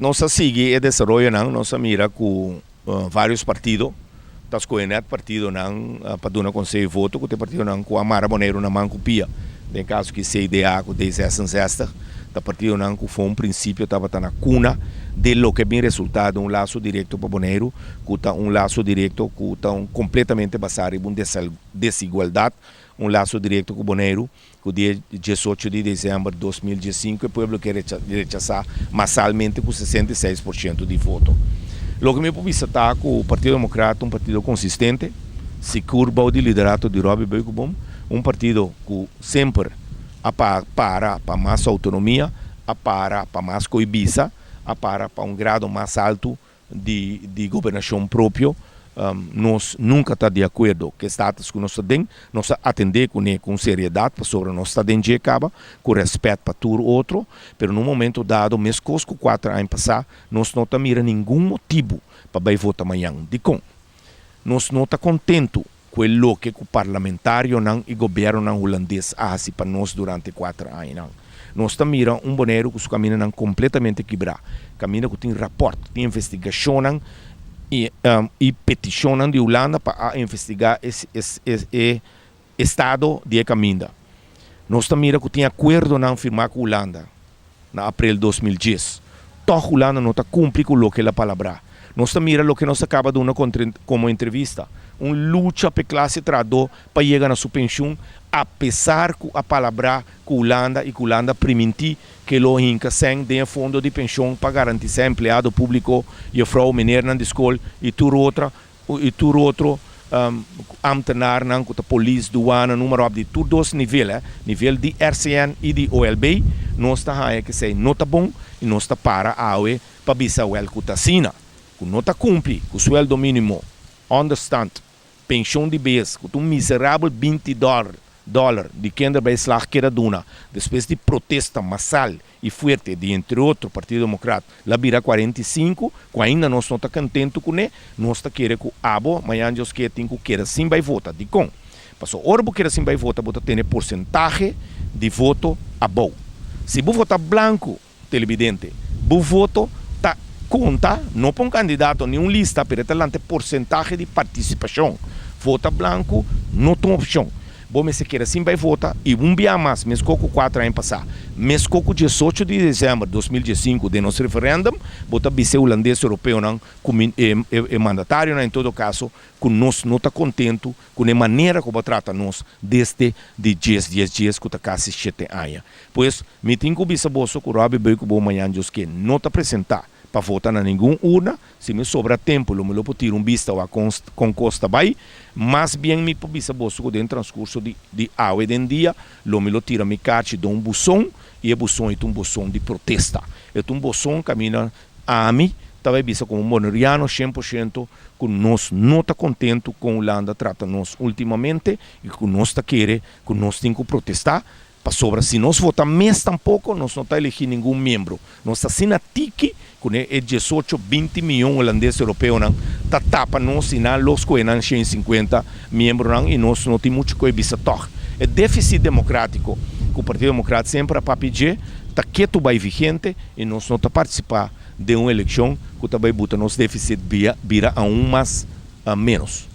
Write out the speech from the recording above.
nós sigue o desenvolvimento, nós mira com vários partidos, está escolhendo partido para dar um conselho de voto, que o partido não com a Mara Boneiro na mão copia, em caso que CDA com 10 esta, o partido não com foi um princípio estava na cuna de lo que bem resultado laço direto para Boneiro, que está laço direto que está completamente baseado em desigualdade, laço direto com Boneiro, que o dia 18 de dezembro de 2015 o povo quer rechazar massalmente com 66% de voto. Lo que me pode está com o Partido Democrata, um partido consistente, se curva de liderato de Robbie Beukebom, um partido que sempre para mais autonomia, para mais coibiça, para grado mais alto de governação próprio. Nós nunca está de acordo com status que nós temos, nós atender com seriedade para sobre nós está dentro de acaba, com respeito para todo outro, mas no momento dado, mesmo que 4 anos passar, nós não mira nenhum motivo para votar amanhã. Nós não está contente com o que o parlamentário e o governo holandês fazem para nós durante 4 anos. Nós estamos mirando Boneiro que os caminhos completamente quebrados, caminho que tem rapport, tem investigação e peticionam de Holanda para investigar esse estado de caminho. Nós também que tem acordo não firmar com a Holanda na abril de 2010. Toda a Holanda não está cumprindo com o que ela palavra. Nós também o que nós acaba de uma como entrevista, luta para a classe trabalhadora para chegar na sua pensão, apesar que a palavra com a Holanda e que a Holanda permitir que o Inca sem de fundo de pensão para garantir ser empregado público e a frau mineira na escola e tudo outro ambtenaar na polícia, douana, número de todos os níveis, nível de RCN e de OLB, nós está que sei não está bom e nós está para bisa o que está assina, que não está cumpre com o sueldo mínimo, understand, pensão de base, com um miserável $20 de quem vai slag que era duna, depois de protesta massal e forte de entre outros Partido Democrata, lá vira 45, que ainda nós não está contente com ele, nós está querendo que o abo, amanhã nós queremos sim vai votar, de com. Passou, ora que quer sim vai votar, bota ter porcentagem de voto a bom. Se você votar branco, televidente, o voto tá conta, não para um candidato, nenhum lista, para ter porcentagem de participação. Vota branco, não tem opção. Bom, se quer assim vai votar e dia mais, mesmo que 4 anos passar, mesmo que 18 de dezembro de 2015 de nosso referendo, bota vice holandês europeu não, é mandatário não, em todo caso, que nós não está contente com a maneira como trata nós desde de 10 dias que está quase 7 anos. Pois, me tenho que vice bolso que o Robbie Beukebom amanhã que não está apresentar para votar na nenhuma urna, se me sobra tempo, eu me lo tiro vista com Costa Bay, mas bem me pode bolso que dentro do transcurso de hoje em dia, eu me lo tiro me carte de bução, e o bução é bução de protesta. É bução que caminha a mim, talvez bisa como monoriano 100%, que nós não está contente com a Holanda trata nós ultimamente, e que nós está querendo, que nós temos que protestar, para sobra, se nós votamos mês tampouco, nós não está elegindo nenhum membro. Nós está sendo tique, com 18, 20 milhões holandeses europeus, está tapa nós e nós com 150 membros, e nós não temos muito coisa a é déficit democrático, que o Partido Democrata sempre a pedir, está quieto bem vigente, e nós não está participar de uma eleição que também bota nosso déficit vira a mais a menos.